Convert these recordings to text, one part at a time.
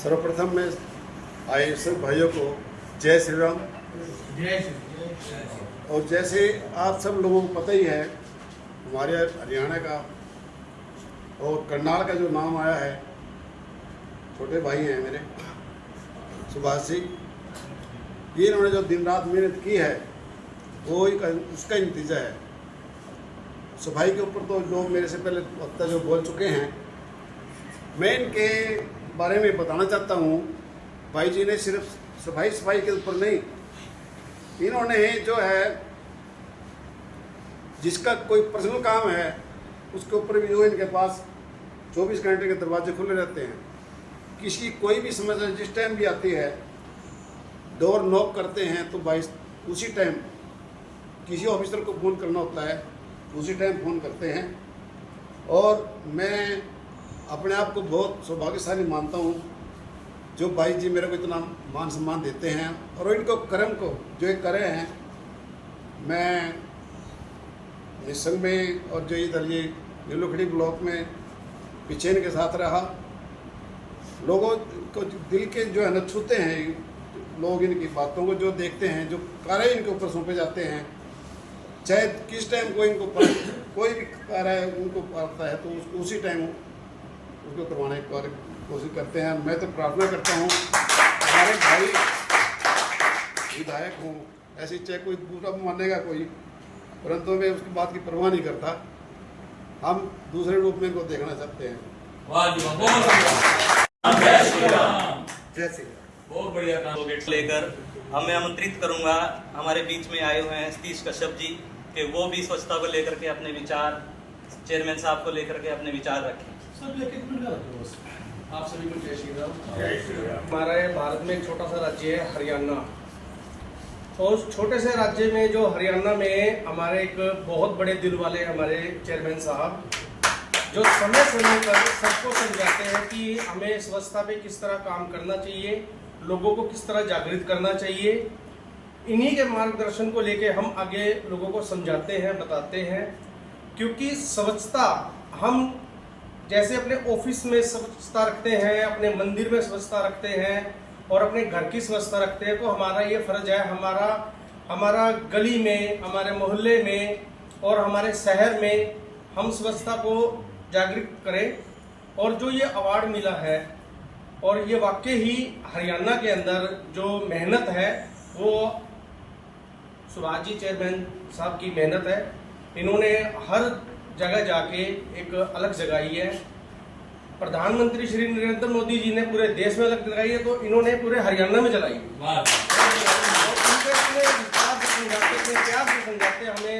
सर्वप्रथम मैं आए सब भाइयों को जय श्री राम। और जैसे आप सब लोगों को पता ही है, हमारे हरियाणा का और करनाल का जो नाम आया है, छोटे भाई हैं मेरे सुभाष सिंह, ये इन्होंने जो दिन रात मेहनत की है वो उसका ही नतीजा है। सफाई के ऊपर तो जो मेरे से पहले वक्ता जो बोल चुके हैं, मैं इनके बारे में बताना चाहता हूँ। भाई जी ने सिर्फ सफाई के ऊपर नहीं, इन्होंने जो है जिसका कोई पर्सनल काम है उसके ऊपर भी जो इनके पास 24 घंटे के दरवाजे खुले रहते हैं। किसी कोई भी समस्या जिस टाइम भी आती है, डोर नॉक करते हैं तो भाई उसी टाइम किसी ऑफिसर को फ़ोन करना होता है, उसी टाइम फ़ोन करते हैं। और मैं अपने आप को बहुत सौभाग्यशाली मानता हूँ जो भाई जी मेरे को इतना मान सम्मान देते हैं और इनको कर्म को जो ये करे हैं। मैं निसंग में और जो इधर ये नीलुखड़ी ब्लॉक में पीछे इनके साथ रहा, लोगों को दिल के जो है न छूते हैं लोग, इनकी बातों को जो देखते हैं, जो कार्य इनके ऊपर सौंपे जाते हैं, चाहे किस टाइम को इनको कोई भी कार्य उनको आता है तो उसी टाइम उसको करवाने की कोशिश करते हैं। मैं तो प्रार्थना करता हूँ हमारे भाई विधायक हों, ऐसी चाहे कोई दूसरा मानेगा कोई, परंतु मैं उसकी बात की परवाह नहीं करता। हम दूसरे रूप में इनको देखना चाहते हैं। बहुत बढ़िया काम लेकर मैं आमंत्रित करूंगा हमारे बीच में आए हुए हैं सतीश कश्यप जी कि वो भी स्वच्छता को लेकर के अपने विचार, चेयरमैन साहब को लेकर के अपने विचार रखें। आप सभी को जय श्री राम। हमारे भारत में एक छोटा सा राज्य है हरियाणा, और उस छोटे से राज्य में जो हरियाणा में हमारे एक बहुत बड़े दिल वाले हमारे चेयरमैन साहब जो समय समय पर सबको समझाते हैं कि हमें स्वच्छता पे किस तरह काम करना चाहिए, लोगों को किस तरह जागृत करना चाहिए। इन्हीं के मार्गदर्शन को लेके हम आगे लोगों को समझाते हैं, बताते हैं। क्योंकि स्वच्छता हम जैसे अपने ऑफिस में स्वच्छता रखते हैं, अपने मंदिर में स्वच्छता रखते हैं और अपने घर की स्वच्छता रखते हैं, तो हमारा ये फर्ज है हमारा गली में, हमारे मोहल्ले में और हमारे शहर में हम स्वच्छता को जागृत करें। और जो ये अवार्ड मिला है, और ये वाकई ही हरियाणा के अंदर जो मेहनत है वो सुभाष जी चेयरमैन साहब की मेहनत है। इन्होंने हर जगह जाके एक अलग जगाई है। प्रधानमंत्री श्री नरेंद्र मोदी जी ने पूरे देश में अलग जगाई है, तो इन्होंने पूरे हरियाणा में जलाई है। और उनके अपने विचार से समझाते, अपने प्यार से समझाते, हमें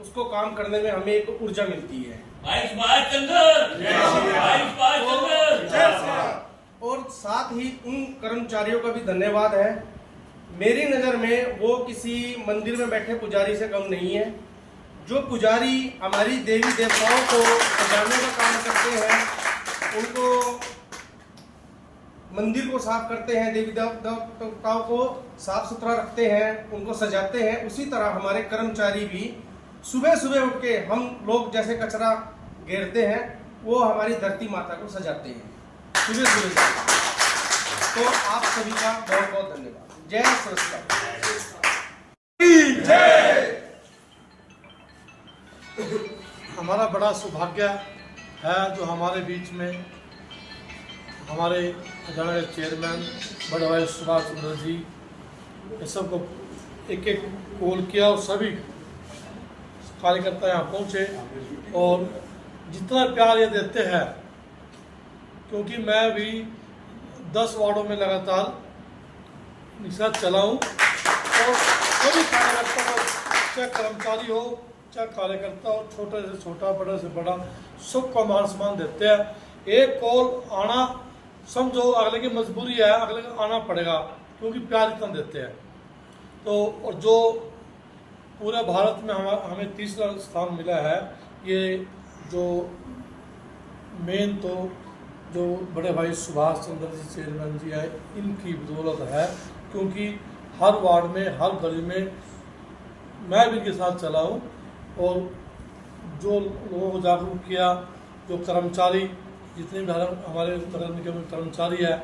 उसको काम करने में हमें एक ऊर्जा मिलती है। और साथ ही उन कर्मचारियों का भी धन्यवाद है। मेरी नज़र में वो किसी मंदिर में बैठे पुजारी से कम नहीं है। जो पुजारी हमारी देवी देवताओं को सजाने का काम करते हैं, उनको मंदिर को साफ करते हैं, देवी देवताओं को साफ सुथरा रखते हैं, उनको सजाते हैं, उसी तरह हमारे कर्मचारी भी सुबह सुबह उठ के हम लोग जैसे कचरा घेरते हैं, वो हमारी धरती माता को सजाते हैं सुबह सुबह। तो आप सभी का बहुत बहुत धन्यवाद। जय स्वच्छता। हमारा बड़ा सौभाग्य है जो हमारे बीच में हमारे हरियाणा के चेयरमैन बड़े भाई सुभाष चंद्र जी, ये सबको एक एक कॉल किया और सभी कार्यकर्ता यहाँ पहुँचे और जितना प्यार ये देते हैं, क्योंकि मैं भी 10 वार्डों में लगातार निशान चलाऊँ और सभी कार्यकर्ता को, चाहे कर्मचारी हो चाहे कार्यकर्ता हो, छोटे से छोटा बड़े से बड़ा, सबको मान सम्मान देते हैं। एक कॉल आना समझो अगले की मजबूरी है, अगले को आना पड़ेगा क्योंकि प्यार इतना देते हैं। तो और जो पूरे भारत में हमें तीसरा स्थान मिला है, ये जो मेन तो जो बड़े भाई सुभाष चंद्र जी चेयरमैन जी है, इनकी बदौलत है। क्योंकि हर वार्ड में, हर गली में मैं भी इनके साथ चला हूँ और जो लोगों को जागरूक किया, जो कर्मचारी जितने भी हमारे नगर निगम के कर्मचारी है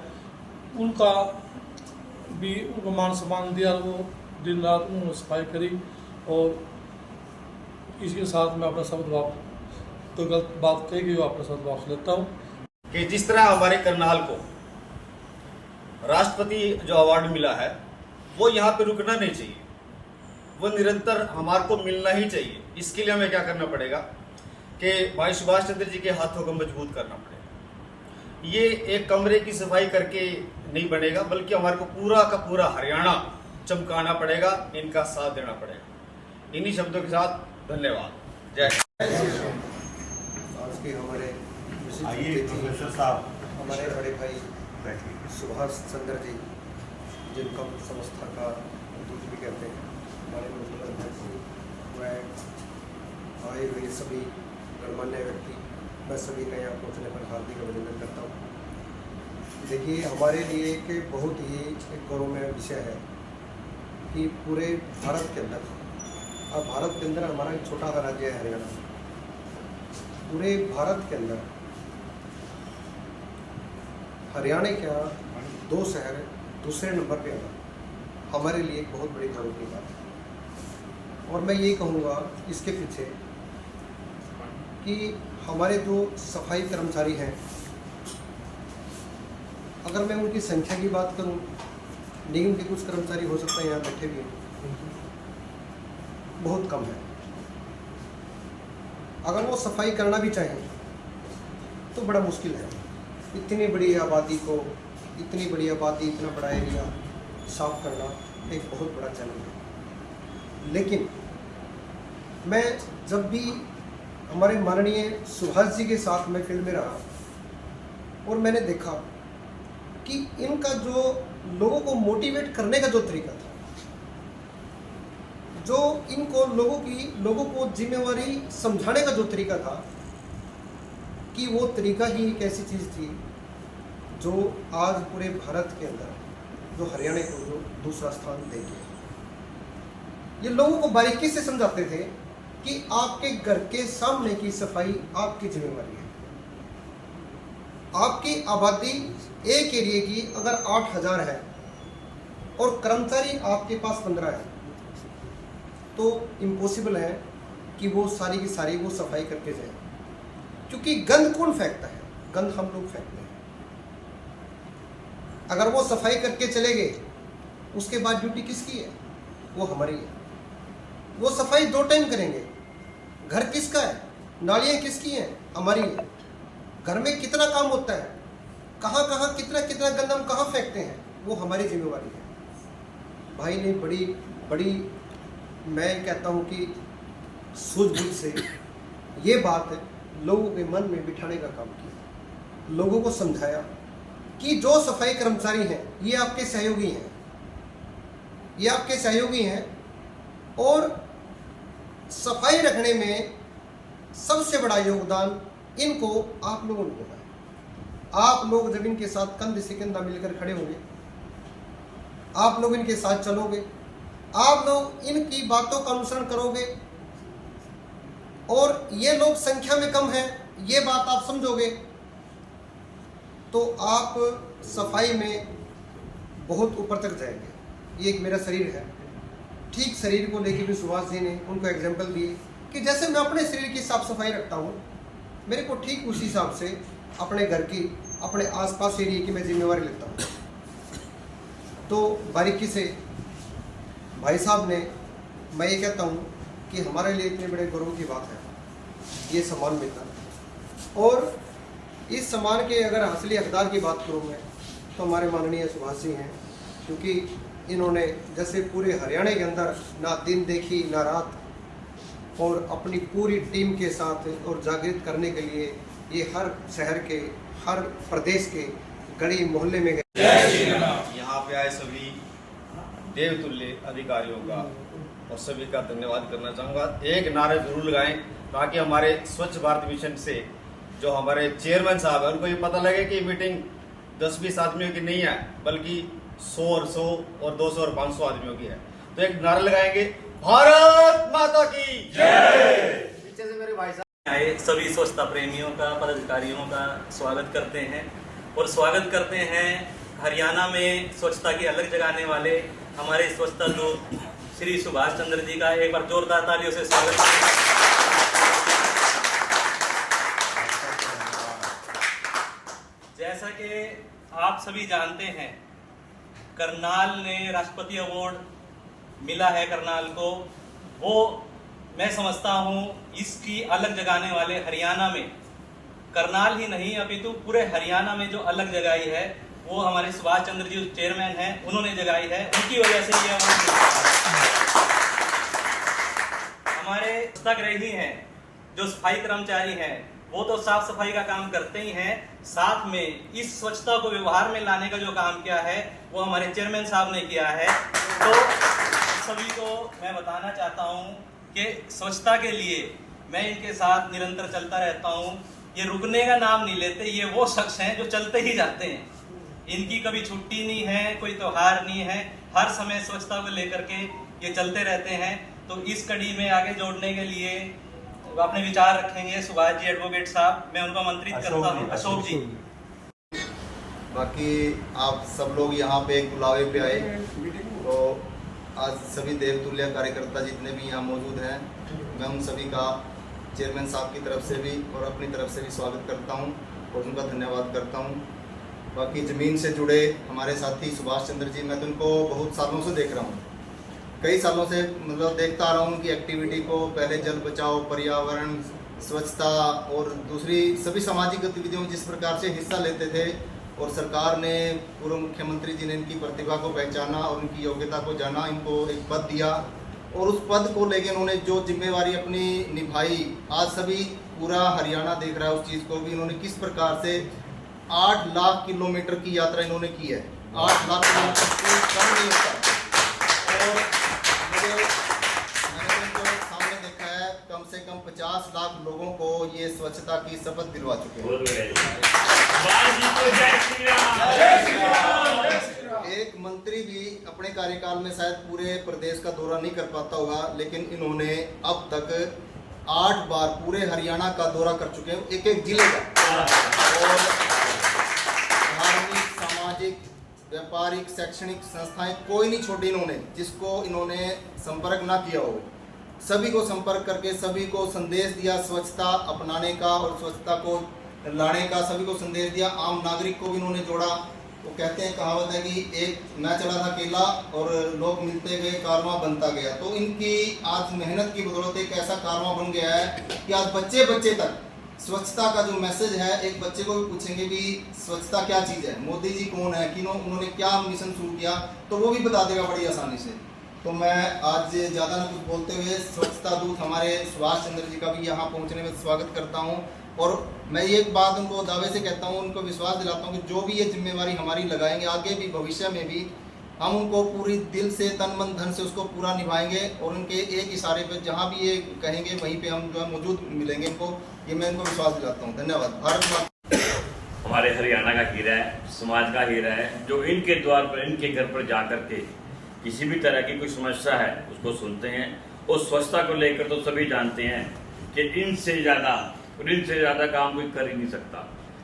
उनका भी उनको मान सम्मान दिया, वो दिन रात उन्होंने सफाई करी। और इसके साथ मैं अपना शब्द वापस, तो गलत बात कही गई वो अपना शब्द वापस लेता हूँ कि जिस तरह हमारे करनाल को राष्ट्रपति जो अवार्ड मिला है वो यहाँ पे रुकना नहीं चाहिए, वो निरंतर हमारे को मिलना ही चाहिए। इसके लिए हमें क्या करना पड़ेगा कि भाई सुभाष चंद्र जी के हाथों को मजबूत करना पड़ेगा। ये एक कमरे की सफाई करके नहीं बनेगा, बल्कि हमारे को पूरा का पूरा हरियाणा चमकाना पड़ेगा, इनका साथ देना पड़ेगा। इन्हीं शब्दों के साथ धन्यवाद। जय आज के हमारे प्रोफेसर साहब हमारे बड़े भाई सुभाष चंद्र जी, जिनको हम संस्था का दूत भी कहते हैं, हमारे वह आए हुए सभी गणमान्य व्यक्ति, मैं सभी का यहाँ पहुँचने पर हार्दिक अभिनंदन करता हूँ। देखिए, हमारे लिए एक बहुत ही एक गौरवमय विषय है कि पूरे भारत के अंदर, अब भारत के अंदर हमारा एक छोटा सा राज्य है हरियाणा, पूरे भारत के अंदर हरियाणा का 2 शहर दूसरे नंबर पे आना हमारे लिए एक बहुत बड़ी गौरव की बात है। और मैं ये कहूँगा इसके पीछे कि हमारे जो सफाई कर्मचारी हैं, अगर मैं उनकी संख्या की बात करूँ, निगम के कुछ कर्मचारी हो सकता है यहाँ बैठे भी हैं, बहुत कम है। अगर वो सफाई करना भी चाहें तो बड़ा मुश्किल है। इतनी बड़ी आबादी को, इतनी बड़ी आबादी, इतना बड़ा एरिया साफ करना एक बहुत बड़ा चैलेंज है। लेकिन मैं जब भी हमारे माननीय सुभाष जी के साथ मैं फील्ड में रहा और मैंने देखा कि इनका जो लोगों को मोटिवेट करने का जो तरीका था, जो इनको लोगों को जिम्मेवारी समझाने का जो तरीका था, कि वो तरीका ही एक ऐसी चीज़ थी जो आज पूरे भारत के अंदर जो हरियाणा को जो दूसरा स्थान दे गया। ये लोगों को बारीकी से समझाते थे कि आपके घर के सामने की सफाई आपकी जिम्मेवारी है। आपकी आबादी एक एरिया की अगर 8000 है और कर्मचारी आपके पास 15 है, तो इम्पॉसिबल है कि वो सारी की सारी वो सफाई करके जाए, क्योंकि गंद कौन फेंकता है? गंद हम लोग फेंकते हैं। अगर वो सफाई करके चले गए, उसके बाद ड्यूटी किसकी है? वो हमारी है। वो सफाई 2 टाइम करेंगे। घर किसका है? नालियाँ किसकी हैं? हमारी है। घर में कितना काम होता है, कहाँ कहाँ कितना कितना गंद हम कहाँ फेंकते हैं, वो हमारी जिम्मेवारी है। भाई ने बड़ी मैं कहता हूँ कि सूझबूझ से ये बात लोगों के मन में बिठाने का काम किया, लोगों को समझाया कि जो सफाई कर्मचारी हैं ये आपके सहयोगी हैं, ये आपके सहयोगी हैं, और सफाई रखने में सबसे बड़ा योगदान इनको आप लोगों ने दिया है। आप लोग जब इनके साथ कंधे से कंधा मिलकर खड़े होंगे, आप लोग इनके साथ चलोगे, आप लोग इनकी बातों का अनुसरण करोगे, और ये लोग संख्या में कम हैं, ये बात आप समझोगे, तो आप सफाई में बहुत ऊपर तक जाएंगे। ये एक मेरा शरीर है, ठीक शरीर को लेके भी सुभाष जी ने उनको एग्जाम्पल दिए कि जैसे मैं अपने शरीर की साफ सफाई रखता हूँ, मेरे को ठीक उसी हिसाब से अपने घर की, अपने आसपास एरिया की मैं जिम्मेवारी लेता हूँ। तो बारीकी से भाई साहब ने, मैं ये कहता हूँ कि हमारे लिए इतने बड़े गौरव की बात है ये सम्मान मिलना। और इस सम्मान के अगर असली हकदार की बात करूँ मैं, तो हमारे माननीय सुभाष जी हैं, क्योंकि इन्होंने जैसे पूरे हरियाणा के अंदर ना दिन देखी ना रात, और अपनी पूरी टीम के साथ और जागृत करने के लिए ये हर शहर के, हर प्रदेश के गली मोहल्ले में गए। यहाँ पे आए सभी देवतुल्य अधिकारियों का और सभी का धन्यवाद करना चाहूँगा। एक नारा जरूर लगाएं ताकि हमारे स्वच्छ भारत मिशन से जो हमारे चेयरमैन साहब हैं उनको ये पता लगे कि मीटिंग 10-20 आदमियों की नहीं है, बल्कि 100 और 200 और 500 आदमियों की है। तो एक नारा लगाएंगे, भारत माता की जय। पीछे से मेरे भाई साहब आए सभी स्वच्छता प्रेमियों का, पदाधिकारियों का स्वागत करते हैं और स्वागत करते हैं हरियाणा में स्वच्छता की अलग जगाने वाले हमारे स्वच्छता दूत श्री सुभाष चंद्र जी का। एक बार जोरदार तालियों से स्वागत करें। जैसा कि आप सभी जानते हैं, करनाल ने राष्ट्रपति अवार्ड मिला है करनाल को। वो मैं समझता हूँ इसकी अलग जगाने वाले हरियाणा में, करनाल ही नहीं अपितु पूरे हरियाणा में जो अलग जगाई है वो हमारे सुभाष चंद्र जी चेयरमैन हैं, उन्होंने जगाई है। उनकी वजह से ये अवार्ड मिला है। हमारे स्वच्छताग्रही हैं, जो सफाई कर्मचारी हैं, वो तो साफ सफाई का काम करते ही हैं, साथ में इस स्वच्छता को व्यवहार में लाने का जो काम किया है वो हमारे चेयरमैन साहब ने किया है। तो सभी को मैं बताना चाहता हूँ कि स्वच्छता के लिए मैं इनके साथ निरंतर चलता रहता हूँ। ये रुकने का नाम नहीं लेते, ये वो शख्स हैं जो चलते ही जाते हैं। इनकी कभी छुट्टी नहीं है, कोई त्योहार नहीं है, हर समय स्वच्छता को लेकर के ये चलते रहते हैं। तो इस कड़ी में आगे जोड़ने के लिए अपने विचार रखेंगे सुभाष जी एडवोकेट साहब। मैं उनको आमंत्रित करता हूँ। अशोक जी। बाकी आप सब लोग यहाँ पे एक बुलावे पे आए, तो आज सभी देवतुल्य कार्यकर्ता जितने भी यहाँ मौजूद हैं, मैं उन सभी का चेयरमैन साहब की तरफ से भी और अपनी तरफ से भी स्वागत करता हूँ और उनका धन्यवाद करता हूँ। बाकी ज़मीन से जुड़े हमारे साथी सुभाष चंद्र जी, मैं तो उनको बहुत सालों से देख रहा हूँ, कई सालों से मतलब देखता आ रहा हूँ उनकी एक्टिविटी को। पहले जल बचाओ, पर्यावरण, स्वच्छता और दूसरी सभी सामाजिक गतिविधियों में जिस प्रकार से हिस्सा लेते थे, और सरकार ने, पूर्व मुख्यमंत्री जी ने इनकी प्रतिभा को पहचाना और इनकी योग्यता को जाना, इनको एक पद दिया और उस पद को लेकर उन्होंने जो जिम्मेवारी अपनी निभाई, आज सभी पूरा हरियाणा देख रहा है उस चीज़ को भी। इन्होंने किस प्रकार से 8 लाख किलोमीटर की यात्रा इन्होंने की है। 8 लाख किलोमीटर कोई कम नहीं होता। और मैंने इनको सामने देखा है, कम से कम 50 लाख लोगों को ये स्वच्छता की शपथ दिलवा चुके हैं। एक मंत्री भी अपने कार्यकाल में शायद पूरे प्रदेश का दौरा नहीं कर पाता होगा, लेकिन इन्होंने अब तक 8 बार पूरे हरियाणा का दौरा कर चुके हैं, एक एक जिले का। और धार्मिक, सामाजिक, व्यापारिक, शैक्षणिक संस्थाएं कोई नहीं छोड़ी इन्होंने, जिसको इन्होंने संपर्क ना किया हो, सभी को संपर्क करके सभी को संदेश दिया स्वच्छता अपनाने का और स्वच्छता को लाने का, सभी को संदेश दिया। आम नागरिक को भी इन्होंने जोड़ा। वो कहते हैं, कहावत है कि एक मैं चला था अकेला और लोग मिलते गए, कारवां बनता गया। तो इनकी आज मेहनत की बदौलत एक ऐसा कारवां बन गया है कि आज बच्चे बच्चे तक स्वच्छता का जो मैसेज है, एक बच्चे को भी पूछेंगे भी स्वच्छता क्या चीज़ है, मोदी जी कौन है, कि उन्होंने क्या मिशन शुरू किया, तो वो भी बता देगा बड़ी आसानी से। तो मैं आज ज़्यादा ना कुछ बोलते हुए स्वच्छता दूत हमारे सुभाष चंद्र जी का भी यहाँ पहुँचने में स्वागत करता हूँ। और मैं ये एक बात उनको दावे से कहता हूँ, उनको विश्वास दिलाता हूँ कि जो भी ये जिम्मेवारी हमारी लगाएंगे, आगे भी भविष्य में भी हम उनको पूरी दिल से, तन मन धन से उसको पूरा निभाएंगे। और उनके एक इशारे पे जहाँ भी ये कहेंगे वहीं पे हम जो है मौजूद मिलेंगे इनको, ये मैं इनको विश्वास दिलाता हूँ। धन्यवाद। भारत माता। हमारे हरियाणा का हीरा है, समाज का हीरा है, जो इनके द्वार पर, इनके घर पर जा कर के किसी भी तरह की कोई समस्या है उसको सुनते हैं। और स्वच्छता को लेकर तो सभी जानते हैं कि इनसे ज़्यादा काम कोई कर ही नहीं सकता।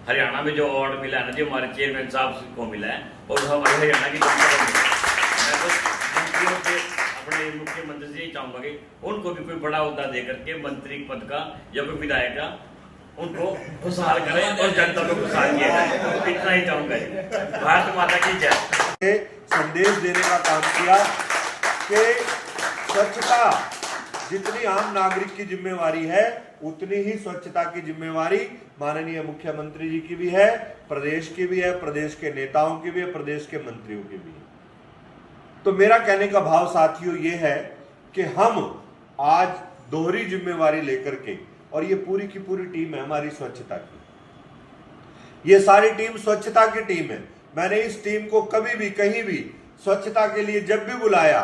हरियाणा में जो अवार्ड मिला है ना, जो हमारे चेयरमैन साहब को मिला है और हमारे हरियाणा की जनता को मिला है, मैं तो मंत्रियों के अपने मुख्यमंत्री से यही चाहूँगा कि उनको भी कोई बड़ा हुद्दा दे करके मंत्री पद का या कोई विधायक का उनको खुशहाल करें और जनता को खुशहाल किया जाए। इतना ही चाहूँगा। भारत माता की जय। संदेश देने का काम किया कि स्वच्छता जितनी आम नागरिक की जिम्मेवारी है, उतनी ही स्वच्छता की जिम्मेवारी माननीय मुख्यमंत्री जी की भी है, प्रदेश की भी है, प्रदेश के नेताओं की भी है, प्रदेश के मंत्रियों की भी है। तो मेरा कहने का भाव साथियों ये है कि हम आज दोहरी जिम्मेवारी लेकर के, और ये पूरी की पूरी टीम है हमारी स्वच्छता की, ये सारी टीम स्वच्छता की टीम है। मैंने इस टीम को कभी भी कहीं भी स्वच्छता के लिए जब भी बुलाया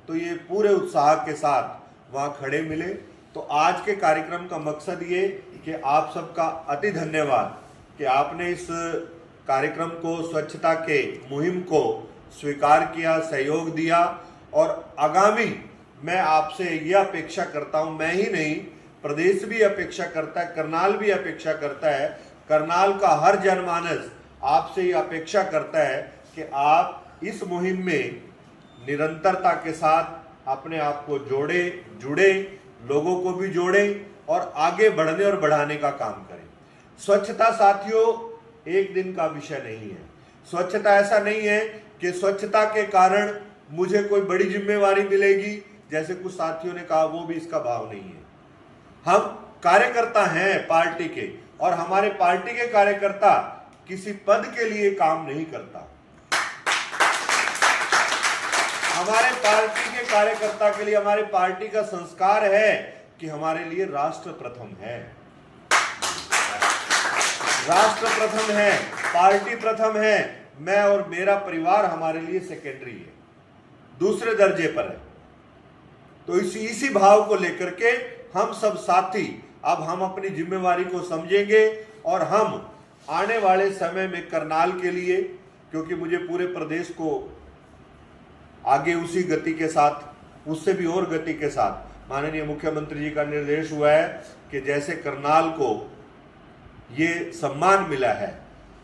तो ये पूरे उत्साह के साथ वहां खड़े मिले। तो आज के कार्यक्रम का मकसद ये कि आप सबका अति धन्यवाद कि आपने इस कार्यक्रम को, स्वच्छता के मुहिम को स्वीकार किया, सहयोग दिया। और आगामी मैं आपसे यह अपेक्षा करता हूं, मैं ही नहीं प्रदेश भी अपेक्षा करता है, करनाल भी अपेक्षा करता है, करनाल का हर जनमानस आपसे ये अपेक्षा करता है कि आप इस मुहिम में निरंतरता के साथ अपने आप को जुड़े, लोगों को भी जोड़े और आगे बढ़ने और बढ़ाने का काम करें। स्वच्छता साथियों एक दिन का विषय नहीं है। स्वच्छता ऐसा नहीं है कि स्वच्छता के कारण मुझे कोई बड़ी जिम्मेवारी मिलेगी, जैसे कुछ साथियों ने कहा, वो भी इसका भाव नहीं है। हम कार्यकर्ता हैं पार्टी के, और हमारे पार्टी के कार्यकर्ता किसी पद के लिए काम नहीं करता। हमारे पार्टी के कार्यकर्ता के लिए हमारे पार्टी का संस्कार है कि हमारे लिए राष्ट्र प्रथम है, राष्ट्र प्रथम है, पार्टी प्रथम है, मैं और मेरा परिवार हमारे लिए सेकेंडरी है, दूसरे दर्जे पर है। तो इसी भाव को लेकर के हम सब साथी अब हम अपनी जिम्मेवारी को समझेंगे और हम आने वाले समय में करनाल के लिए, क्योंकि मुझे पूरे प्रदेश को आगे उसी गति के साथ, उससे भी और गति के साथ माननीय मुख्यमंत्री जी का निर्देश हुआ है कि जैसे करनाल को ये सम्मान मिला है,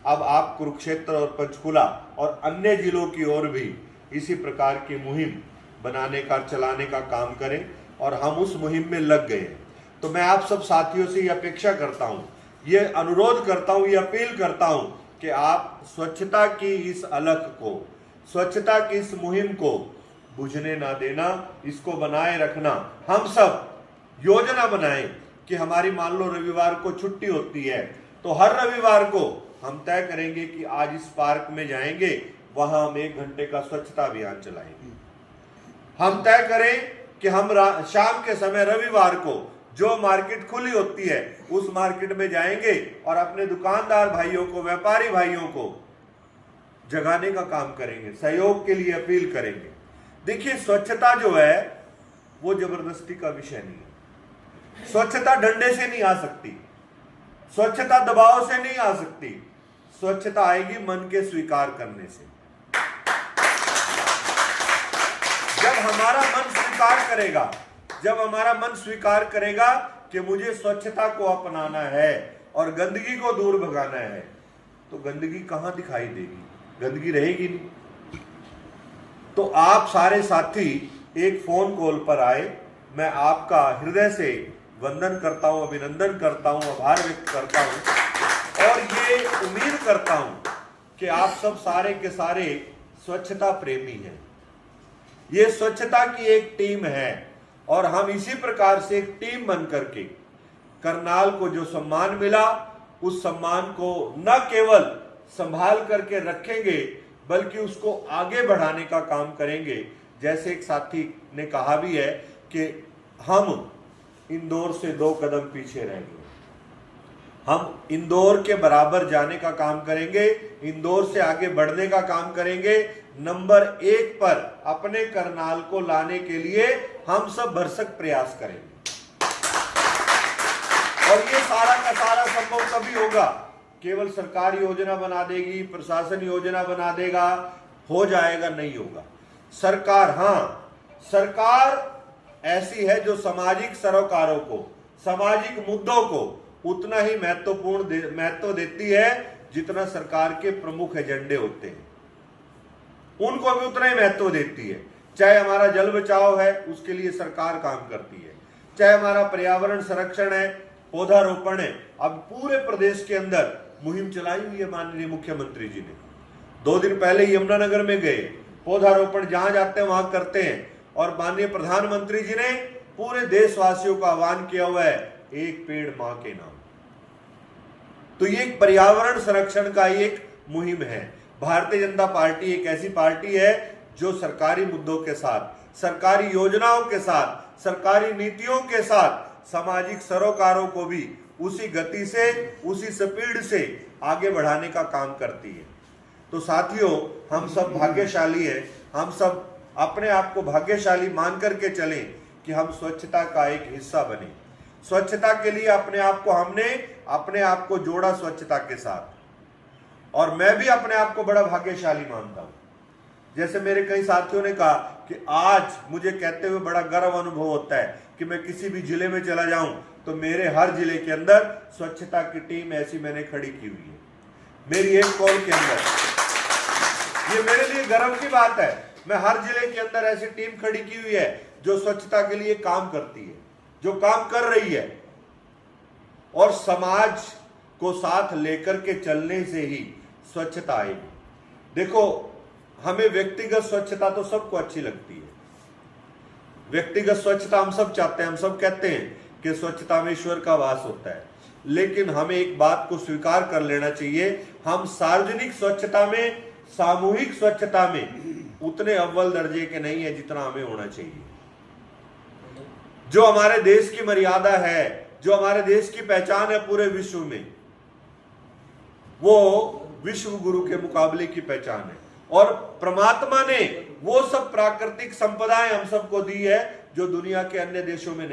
अब आप कुरुक्षेत्र और पंचकुला और अन्य जिलों की ओर भी इसी प्रकार की मुहिम बनाने का, चलाने का काम करें, और हम उस मुहिम में लग गए। तो मैं आप सब साथियों से ये अपेक्षा करता हूँ, ये अनुरोध करता हूँ, ये अपील करता हूँ कि आप स्वच्छता की इस अलख को, स्वच्छता की इस मुहिम को बुझने ना देना, इसको बनाए रखना। हम सब योजना बनाएं कि हमारी मान लो रविवार को छुट्टी होती है, तो हर रविवार को हम तय करेंगे कि आज इस पार्क में जाएंगे, वहां हम 1 घंटे का स्वच्छता अभियान चलाएंगे। हम तय करें कि हम शाम के समय रविवार को जो मार्केट खुली होती है उस मार्केट में जाएंगे और अपने दुकानदार भाइयों को, व्यापारी भाइयों को जगाने का काम करेंगे, सहयोग के लिए अपील करेंगे। देखिए, स्वच्छता जो है वो जबरदस्ती का विषय नहीं है। स्वच्छता डंडे से नहीं आ सकती, स्वच्छता दबाव से नहीं आ सकती, स्वच्छता आएगी मन के स्वीकार करने से। जब हमारा मन स्वीकार करेगा, जब हमारा मन स्वीकार करेगा कि मुझे स्वच्छता को अपनाना है और गंदगी को दूर भगाना है, तो गंदगी कहां दिखाई देगी? गंदगी रहेगी नहीं। तो आप सारे साथी एक फोन कॉल पर आए, मैं आपका हृदय से वंदन करता हूं, अभिनंदन करता हूं, आभार व्यक्त करता हूं और ये उम्मीद करता हूं कि आप सब सारे के सारे स्वच्छता प्रेमी हैं। ये स्वच्छता की एक टीम है और हम इसी प्रकार से एक टीम बन करके करनाल को जो सम्मान मिला, उस सम्मान को न केवल संभाल करके रखेंगे बल्कि उसको आगे बढ़ाने का काम करेंगे। जैसे एक साथी ने कहा भी है कि हम इंदौर से 2 कदम पीछे रहेंगे, हम इंदौर के बराबर जाने का काम करेंगे, इंदौर से आगे बढ़ने का काम करेंगे, नंबर 1 पर अपने करनाल को लाने के लिए हम सब भरसक प्रयास करेंगे। और ये सारा का सारा संभव तभी होगा, केवल सरकार योजना बना देगी, प्रशासन योजना बना देगा, हो जाएगा, नहीं होगा। सरकार, हाँ, सरकार ऐसी है जो सामाजिक सरोकारों को, सामाजिक मुद्दों को उतना ही महत्व देती है जितना सरकार के प्रमुख एजेंडे होते हैं, उनको भी उतना ही महत्व देती है। चाहे हमारा जल बचाओ है, उसके लिए सरकार काम करती है, चाहे हमारा पर्यावरण संरक्षण है, पौधारोपण है। अब पूरे प्रदेश के अंदर मुहिम चलाई हुई है माननीय मुख्यमंत्री जी ने। 2 दिन पहले यमुनानगर में गए, पौधारोपण जहां जाते हैं वहां करते हैं, और माननीय प्रधानमंत्री जी ने पूरे देशवासियों का आह्वान किया हुआ है, एक पेड़ मां के नाम। तो ये एक पर्यावरण संरक्षण का एक मुहिम है। भारतीय जनता पार्टी एक ऐसी पार्टी है जो सरकारी मुद्दों के साथ, सरकारी योजनाओं के साथ, सरकारी नीतियों के साथ सामाजिक सरोकारों को भी उसी गति से, उसी स्पीड से आगे बढ़ाने का काम करती है। तो साथियों, हम सब भाग्यशाली हैं, हम सब अपने आप को भाग्यशाली मान करके चलें कि हम स्वच्छता का एक हिस्सा बने। स्वच्छता के लिए हमने अपने आप को जोड़ा स्वच्छता के साथ, और मैं भी अपने आप को बड़ा भाग्यशाली मानता हूं। जैसे मेरे कई साथियों ने कहा कि आज मुझे कहते हुए बड़ा गर्व अनुभव होता है कि मैं किसी भी जिले में चला जाऊं तो मेरे हर जिले के अंदर स्वच्छता की टीम ऐसी मैंने खड़ी की हुई है, मेरी एक कॉल के अंदर। ये मेरे लिए गर्व की बात है, मैं हर जिले के अंदर ऐसी टीम खड़ी की हुई है जो स्वच्छता के लिए काम करती है, जो काम कर रही है, और समाज को साथ लेकर के चलने से ही स्वच्छता आएगी। देखो, हमें व्यक्तिगत स्वच्छता तो सबको अच्छी लगती है, व्यक्तिगत स्वच्छता हम सब चाहते हैं, हम सब कहते हैं कि स्वच्छता में ईश्वर का वास होता है, लेकिन हमें एक बात को स्वीकार कर लेना चाहिए, हम सार्वजनिक स्वच्छता में, सामूहिक स्वच्छता में उतने अव्वल दर्जे के नहीं है जितना हमें होना चाहिए। जो हमारे देश की मर्यादा है, जो हमारे देश की पहचान है पूरे विश्व में, वो विश्व गुरु के मुकाबले की पहचान है। और परमात्मा ने वो सब प्राकृतिक संपदाएं हम सबको दी है जो दुनिया के अन्य देशों में नहीं